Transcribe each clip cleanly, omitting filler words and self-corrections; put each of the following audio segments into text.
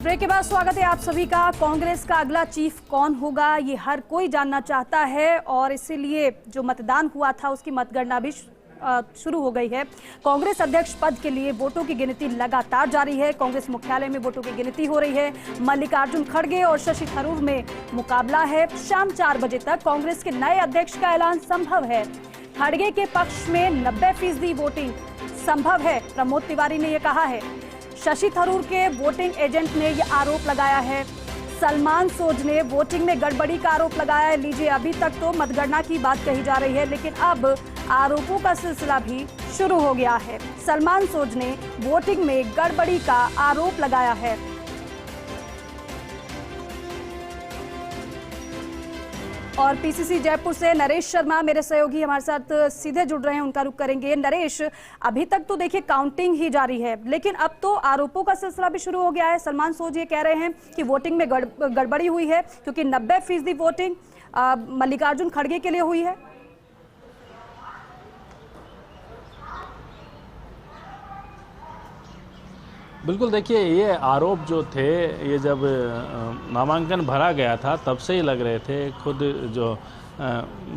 Break के बाद स्वागत है आप सभी का। कांग्रेस का अगला चीफ कौन होगा ये हर कोई जानना चाहता है और इसीलिए जो मतदान हुआ था उसकी मतगणना भी शुरू हो गई है। कांग्रेस अध्यक्ष पद के लिए वोटों की गिनती लगातार जारी है। कांग्रेस मुख्यालय में वोटों की गिनती हो रही है। मल्लिकार्जुन खड़गे और शशि थरूर में मुकाबला है। शाम 4 बजे तक कांग्रेस के नए अध्यक्ष का ऐलान संभव है। खड़गे के पक्ष में 90% वोटिंग संभव है, प्रमोद तिवारी ने यह कहा है। शशि थरूर के वोटिंग एजेंट ने यह आरोप लगाया है। सलमान सोज ने वोटिंग में गड़बड़ी का आरोप लगाया है। लीजिए, अभी तक तो मतगणना की बात कही जा रही है, लेकिन अब आरोपों का सिलसिला भी शुरू हो गया है। सलमान सोज ने वोटिंग में गड़बड़ी का आरोप लगाया है। और पीसीसी जयपुर से नरेश शर्मा मेरे सहयोगी हमारे साथ सीधे जुड़ रहे हैं, उनका रुख करेंगे। नरेश, अभी तक तो देखिए काउंटिंग ही जारी है, लेकिन अब तो आरोपों का सिलसिला भी शुरू हो गया है। सलमान सोज ये कह रहे हैं कि वोटिंग में गड़बड़ी हुई है क्योंकि 90% वोटिंग मल्लिकार्जुन खड़गे के लिए हुई है। बिल्कुल, देखिए ये आरोप जो थे ये जब नामांकन भरा गया था तब से ही लग रहे थे। खुद जो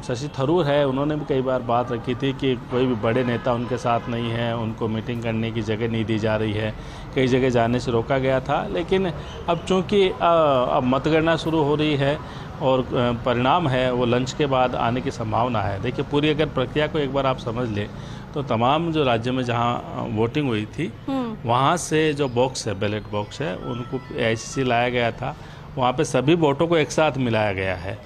शशि थरूर है उन्होंने भी कई बार बात रखी थी कि कोई भी बड़े नेता उनके साथ नहीं है, उनको मीटिंग करने की जगह नहीं दी जा रही है, कई जगह जाने से रोका गया था। लेकिन अब चूंकि अब मतगणना शुरू हो रही है और परिणाम है वो लंच के बाद आने की संभावना है। देखिए, पूरी अगर प्रक्रिया को एक बार आप समझ लें तो तमाम जो राज्य में जहां वोटिंग हुई थी वहां से जो बॉक्स है, बैलेट बॉक्स है, उनको आईसीसी लाया गया था। वहां पे सभी वोटों को एक साथ मिलाया गया है।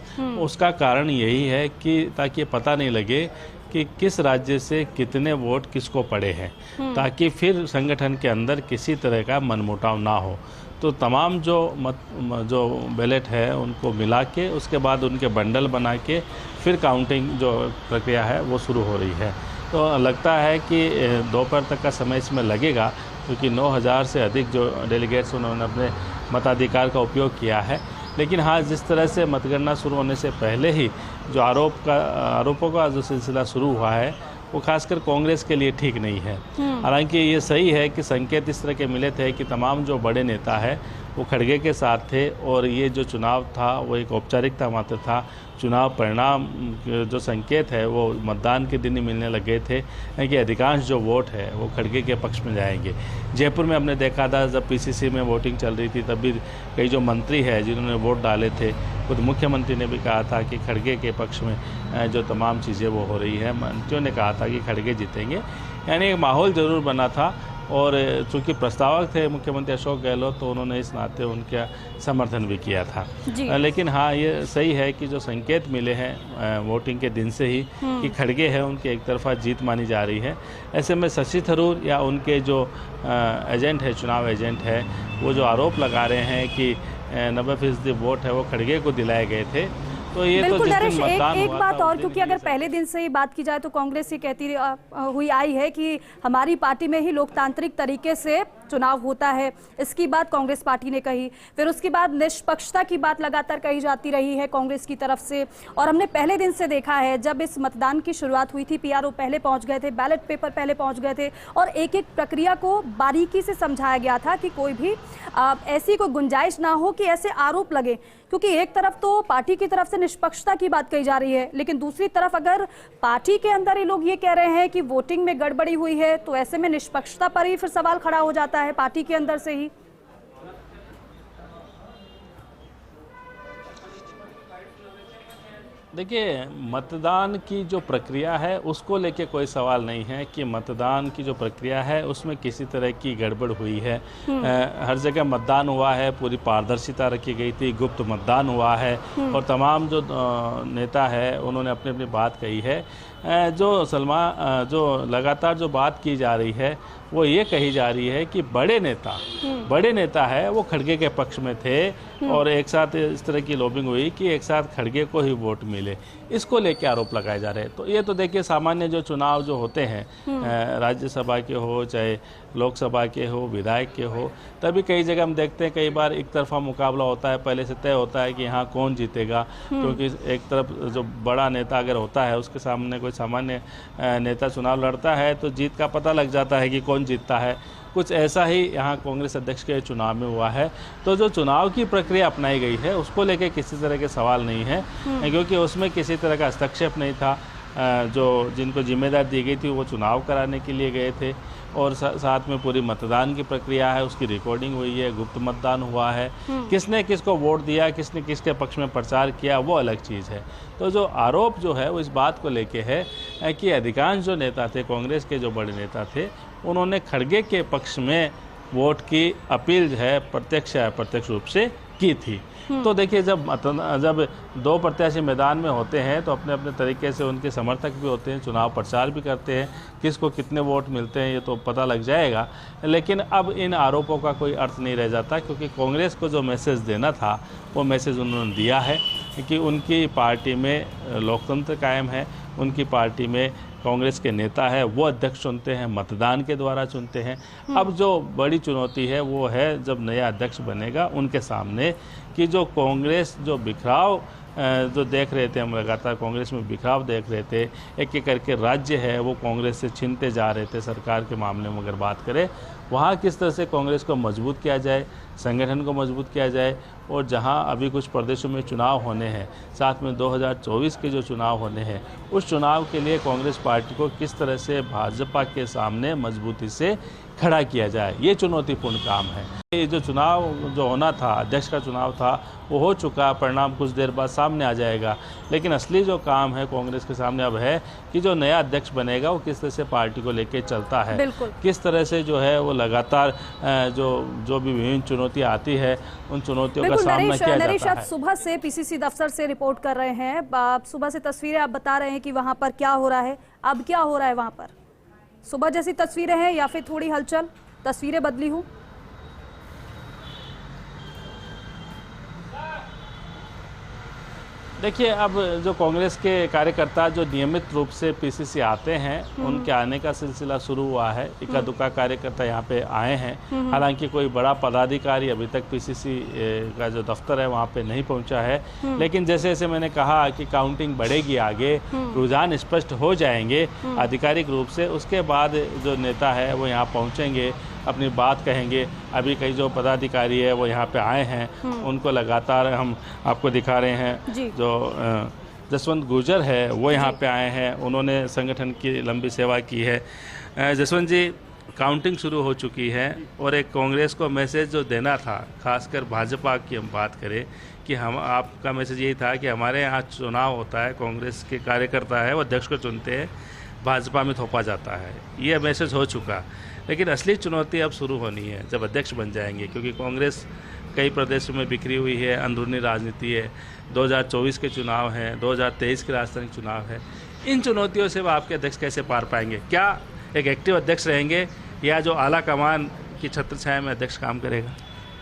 उसका कारण यही है कि ताकि ये पता नहीं लगे कि किस राज्य से कितने वोट किसको पड़े हैं, ताकि फिर संगठन के अंदर किसी तरह का मनमुटाव ना हो। तो तमाम जो बैलेट है उनको मिला के उसके बाद उनके बंडल बना के फिर काउंटिंग जो प्रक्रिया है वो शुरू हो रही है। तो लगता है कि दोपहर तक का समय इसमें लगेगा, क्योंकि 9000 से अधिक जो डेलीगेट्स उन्होंने अपने मताधिकार का उपयोग किया है। लेकिन हाँ, जिस तरह से मतगणना शुरू होने से पहले ही जो आरोपों का जो सिलसिला शुरू हुआ है वो खासकर कांग्रेस के लिए ठीक नहीं है। हालांकि ये सही है कि संकेत इस तरह के मिले थे कि तमाम जो बड़े नेता है वो खड़गे के साथ थे और ये जो चुनाव था वो एक औपचारिकता मात्र था। चुनाव परिणाम जो संकेत है वो मतदान के दिन ही मिलने लग गए थे कि अधिकांश जो वोट है वो खड़गे के पक्ष में जाएंगे। जयपुर में हमने देखा था जब पीसीसी में वोटिंग चल रही थी तब भी कई जो मंत्री है जिन्होंने वोट डाले थे, खुद मुख्यमंत्री ने भी कहा था कि खड़गे के पक्ष में जो तमाम चीज़ें वो हो रही है। मंत्रियों ने कहा था कि खड़गे जीतेंगे, यानी एक माहौल ज़रूर बना था। और चूंकि प्रस्तावक थे मुख्यमंत्री अशोक गहलोत तो उन्होंने इस नाते उनका समर्थन भी किया था। लेकिन हाँ, ये सही है कि जो संकेत मिले हैं वोटिंग के दिन से ही कि खड़गे हैं उनकी एक तरफा जीत मानी जा रही है। ऐसे में शशि थरूर या उनके जो एजेंट है, चुनाव एजेंट है, वो जो आरोप लगा रहे हैं कि 90% वोट है वो खड़गे को दिलाए गए थे। तो ये बिल्कुल तो नरेश, एक बात और, क्योंकि अगर पहले दिन से ही बात की जाए तो कांग्रेस ये कहती हुई आई है कि हमारी पार्टी में ही लोकतांत्रिक तरीके से चुनाव होता है। इसकी बात कांग्रेस पार्टी ने कही। फिर उसके बाद निष्पक्षता की बात लगातार कही जाती रही है कांग्रेस की तरफ से। और हमने पहले दिन से देखा है जब इस मतदान की शुरुआत हुई थी, पीआरओ पहले पहुंच गए थे, बैलेट पेपर पहले पहुंच गए थे और एक एक प्रक्रिया को बारीकी से समझाया गया था कि कोई भी ऐसी कोई गुंजाइश ना हो कि ऐसे आरोप लगे। क्योंकि एक तरफ तो पार्टी की तरफ से निष्पक्षता की बात कही जा रही है, लेकिन दूसरी तरफ अगर पार्टी के अंदर ही लोग ये कह रहे हैं कि वोटिंग में गड़बड़ी हुई है तो ऐसे में निष्पक्षता पर ही फिर सवाल खड़ा हो जाता है पार्टी के अंदर से ही। देखिए, मतदान की जो प्रक्रिया है उसको लेके कोई सवाल नहीं है कि मतदान की जो प्रक्रिया है उसमें किसी तरह की गड़बड़ हुई है। हर जगह मतदान हुआ है, पूरी पारदर्शिता रखी गई थी, गुप्त मतदान हुआ है और तमाम जो नेता है उन्होंने अपनी अपनी बात कही है। जो लगातार जो बात की जा रही है वो ये कही जा रही है कि बड़े नेता है वो खड़गे के पक्ष में थे और एक साथ इस तरह की लॉबिंग हुई कि एक साथ खड़गे को ही वोट मिले, इसको लेके आरोप लगाए जा रहे हैं। तो ये तो देखिए, सामान्य जो चुनाव जो होते हैं, राज्यसभा के हो चाहे लोकसभा के हो, विधायक के हो, तभी कई जगह हम देखते हैं कई बार एक तरफा मुकाबला होता है, पहले से तय होता है कि यहाँ कौन जीतेगा। क्योंकि एक तरफ जो बड़ा नेता अगर होता है उसके सामने कोई सामान्य नेता चुनाव लड़ता है तो जीत का पता लग जाता है कि कौन जीतता है। कुछ ऐसा ही यहाँ कांग्रेस अध्यक्ष के चुनाव में हुआ है। तो जो चुनाव की प्रक्रिया अपनाई गई है उसको लेकर किसी तरह के सवाल नहीं है, क्योंकि उसमें किसी तरह का हस्तक्षेप नहीं था। जो जिनको जिम्मेदारी दी गई थी वो चुनाव कराने के लिए गए थे, और साथ में पूरी मतदान की प्रक्रिया है, उसकी रिकॉर्डिंग हुई है, गुप्त मतदान हुआ है। किसने किसको वोट दिया, किसने किसके पक्ष में प्रचार किया, वो अलग चीज़ है। तो जो आरोप जो है वो इस बात को लेके है कि अधिकांश जो नेता थे, कांग्रेस के जो बड़े नेता थे, उन्होंने खड़गे के पक्ष में वोट की अपील जो है प्रत्यक्ष या अप्रत्यक्ष रूप से की थी। तो देखिए, जब दो प्रत्याशी मैदान में होते हैं तो अपने अपने तरीके से उनके समर्थक भी होते हैं, चुनाव प्रचार भी करते हैं, किसको कितने वोट मिलते हैं ये तो पता लग जाएगा। लेकिन अब इन आरोपों का कोई अर्थ नहीं रह जाता, क्योंकि कांग्रेस को जो मैसेज देना था वो मैसेज उन्होंने दिया है कि उनकी पार्टी में लोकतंत्र कायम है, उनकी पार्टी में कांग्रेस के नेता है वो अध्यक्ष चुनते हैं, मतदान के द्वारा चुनते हैं। अब जो बड़ी चुनौती है वो है जब नया अध्यक्ष बनेगा उनके सामने, कि जो कांग्रेस जो बिखराव जो देख रहे थे, हम लगातार कांग्रेस में बिखराव देख रहे थे, एक एक करके राज्य है वो कांग्रेस से छीनते जा रहे थे। सरकार के मामले में अगर बात करें, वहाँ किस तरह से कांग्रेस को मजबूत किया जाए, संगठन को मजबूत किया जाए, और जहाँ अभी कुछ प्रदेशों में चुनाव होने हैं, साथ में 2024 के जो चुनाव होने हैं, उस चुनाव के लिए कांग्रेस पार्टी को किस तरह से भाजपा के सामने मजबूती से खड़ा किया जाए, ये चुनौतीपूर्ण काम है। ये जो चुनाव जो होना था, अध्यक्ष का चुनाव था, वो हो चुका, परिणाम कुछ देर बाद सामने आ जाएगा। लेकिन असली जो काम है कांग्रेस के सामने अब है कि जो नया अध्यक्ष बनेगा वो किस तरह से पार्टी को लेके चलता है, किस तरह से जो है वो लगातार जो भी विभिन्न चुनौतियाँ आती है उन चुनौतियों का सामना किया जाता है। सुबह से पीसीसी दफ्तर से रिपोर्ट कर रहे हैं, सुबह से तस्वीरें आप बता रहे हैं कि वहाँ पर क्या हो रहा है, अब क्या हो रहा है वहाँ पर? सुबह जैसी तस्वीरें हैं या फिर थोड़ी हलचल, तस्वीरें बदली हूँ? देखिए, अब जो कांग्रेस के कार्यकर्ता जो नियमित रूप से पीसीसी आते हैं, उनके आने का सिलसिला शुरू हुआ है। इक्का दुक्का कार्यकर्ता यहाँ पे आए हैं। हालांकि कोई बड़ा पदाधिकारी अभी तक पीसीसी का जो दफ्तर है वहाँ पे नहीं पहुँचा है। लेकिन जैसे जैसे मैंने कहा कि काउंटिंग बढ़ेगी, आगे रुझान स्पष्ट हो जाएंगे आधिकारिक रूप से, उसके बाद जो नेता है वो यहाँ पहुँचेंगे, अपनी बात कहेंगे। अभी कई जो पदाधिकारी है वो यहाँ पे आए हैं, उनको लगातार हम आपको दिखा रहे हैं। जो जसवंत गुर्जर है वो यहाँ पे आए हैं, उन्होंने संगठन की लंबी सेवा की है। जसवंत जी, काउंटिंग शुरू हो चुकी है और एक कांग्रेस को मैसेज जो देना था, खासकर भाजपा की हम बात करें, कि हम आपका मैसेज यही था कि हमारे यहाँ चुनाव होता है, कांग्रेस के कार्यकर्ता है वो अध्यक्ष को चुनते हैं, भाजपा में थोपा जाता है। ये मैसेज हो चुका, लेकिन असली चुनौती अब शुरू होनी है जब अध्यक्ष बन जाएंगे, क्योंकि कांग्रेस कई प्रदेशों में बिखरी हुई है, अंदरूनी राजनीति है, 2024 के चुनाव हैं, 2023 के राजस्थान चुनाव है। इन चुनौतियों से वो आपके अध्यक्ष कैसे पार पाएंगे? क्या एक एक्टिव अध्यक्ष रहेंगे या जो आला कमान की छत्र छाया में अध्यक्ष काम करेगा?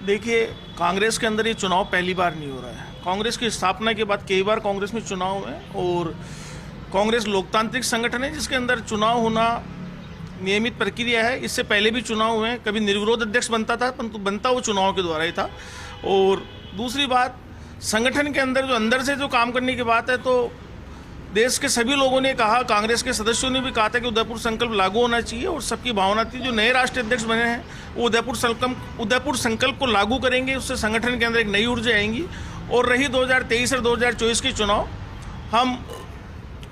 देखिए, कांग्रेस के अंदर ये चुनाव पहली बार नहीं हो रहा है। कांग्रेस की स्थापना के बाद कई बार कांग्रेस में चुनाव हुए, और कांग्रेस लोकतांत्रिक संगठन है जिसके अंदर चुनाव होना नियमित प्रक्रिया है। इससे पहले भी चुनाव हुए, कभी निर्विरोध अध्यक्ष बनता था, परंतु बनता वो चुनाव के द्वारा ही था। और दूसरी बात, संगठन के अंदर अंदर से जो काम करने की बात है, तो देश के सभी लोगों ने कहा, कांग्रेस के सदस्यों ने भी कहा था कि उदयपुर संकल्प लागू होना चाहिए, और सबकी भावना थी जो नए राष्ट्रीय अध्यक्ष बने हैं वो उदयपुर संकल्प को लागू करेंगे, उससे संगठन के अंदर एक नई ऊर्जा आएंगी। और रही 2023 और 2024 के चुनाव, हम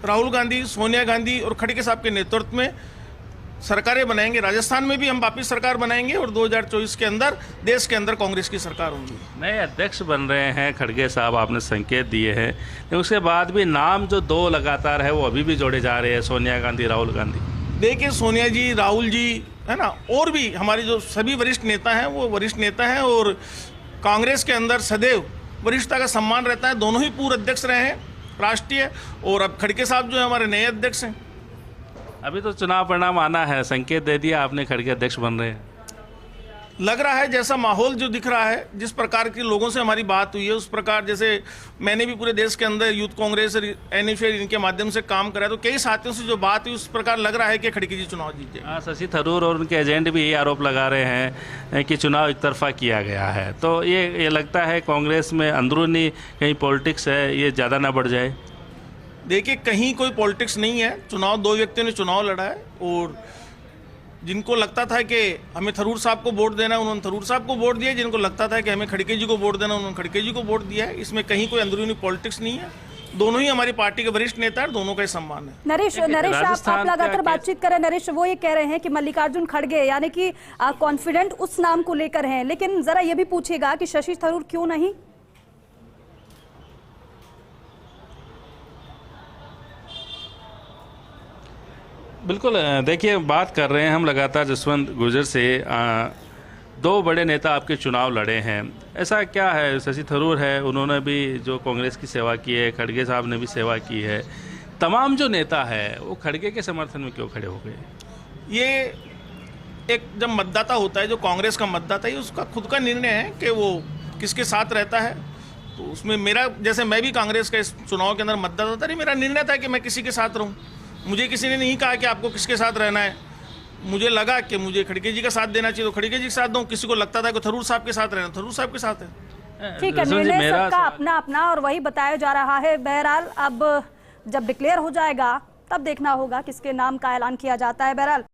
राहुल गांधी, सोनिया गांधी और खड़गे साहब के नेतृत्व में सरकारें बनाएंगे। राजस्थान में भी हम वापिस सरकार बनाएंगे, और 2024 के अंदर देश के अंदर कांग्रेस की सरकार होगी। नए अध्यक्ष बन रहे हैं खड़गे साहब, आपने संकेत दिए हैं, लेकिन उसके बाद भी नाम जो दो लगातार है वो अभी भी जोड़े जा रहे हैं, सोनिया गांधी, राहुल गांधी। देखिए, सोनिया जी, राहुल जी, है ना, और भी हमारे जो सभी वरिष्ठ नेता हैं वो वरिष्ठ नेता हैं, और कांग्रेस के अंदर सदैव वरिष्ठता का सम्मान रहता है। दोनों ही पूर्व अध्यक्ष रहे हैं राष्ट्रीय, और अब खड़गे साहब जो है हमारे नए अध्यक्ष हैं। अभी तो चुनाव परिणाम आना है, संकेत दे दिया आपने, खड़गे अध्यक्ष बन रहे हैं। लग रहा है जैसा माहौल जो दिख रहा है, जिस प्रकार के लोगों से हमारी बात हुई है, उस प्रकार, जैसे मैंने भी पूरे देश के अंदर यूथ कांग्रेस और एनएफआई इनके माध्यम से काम करा, तो कई साथियों से जो बात हुई उस प्रकार लग रहा है कि खड़गे जी चुनाव जीते। शशि थरूर और उनके एजेंट भी ये आरोप लगा रहे हैं कि चुनाव एक तरफा किया गया है। तो ये लगता है कांग्रेस में अंदरूनी कहीं पॉलिटिक्स है, ये ज़्यादा ना बढ़ जाए। देखिए, कहीं कोई पॉलिटिक्स नहीं है। चुनाव, दो व्यक्तियों ने चुनाव लड़ा है, और जिनको लगता था कि हमें थरूर साहब को वोट देना है उन्होंने थरूर साहब को वोट दिया, जिनको लगता था कि हमें खड़गे जी को वोट देना उन्होंने खड़गे जी को वोट दिया है। इसमें कहीं कोई अंदरूनी पॉलिटिक्स नहीं है, दोनों ही हमारी पार्टी के वरिष्ठ नेता है, दोनों का ही सम्मान है। नरेश आप लगातार बातचीत कर रहे हैं। नरेश, वो ये कह रहे हैं कि मल्लिकार्जुन खड़गे यानी कि कॉन्फिडेंट उस नाम को लेकर हैं, लेकिन जरा ये भी पूछेगा कि शशि थरूर क्यों नहीं? बिल्कुल, देखिए बात कर रहे हैं हम लगातार जसवंत गुर्जर से। दो बड़े नेता आपके चुनाव लड़े हैं, ऐसा क्या है? शशि थरूर है, उन्होंने भी जो कांग्रेस की सेवा की है, खड़गे साहब ने भी सेवा की है, तमाम जो नेता है वो खड़गे के समर्थन में क्यों खड़े हो गए? ये एक जब मतदाता होता है, जो कांग्रेस का मतदाता है, उसका खुद का निर्णय है कि वो किसके साथ रहता है। तो उसमें मेरा, जैसे मैं भी कांग्रेस के इस चुनाव के अंदर मतदाता था, नहीं मेरा निर्णय था कि मैं किसी के साथ रहूं। मुझे किसी ने नहीं कहा कि आपको किसके साथ रहना है। मुझे लगा कि मुझे खड़गे जी का साथ देना चाहिए तो खड़गे जी के साथ दूं। किसी को लगता था कि थरूर साहब के साथ रहना, थरूर साहब के साथ है। ठीक है, निर्णय सबका अपना अपना और वही बताया जा रहा है। बहरहाल अब जब डिक्लेयर हो जाएगा तब देखना होगा किसके नाम का ऐलान किया जाता है। बहरहाल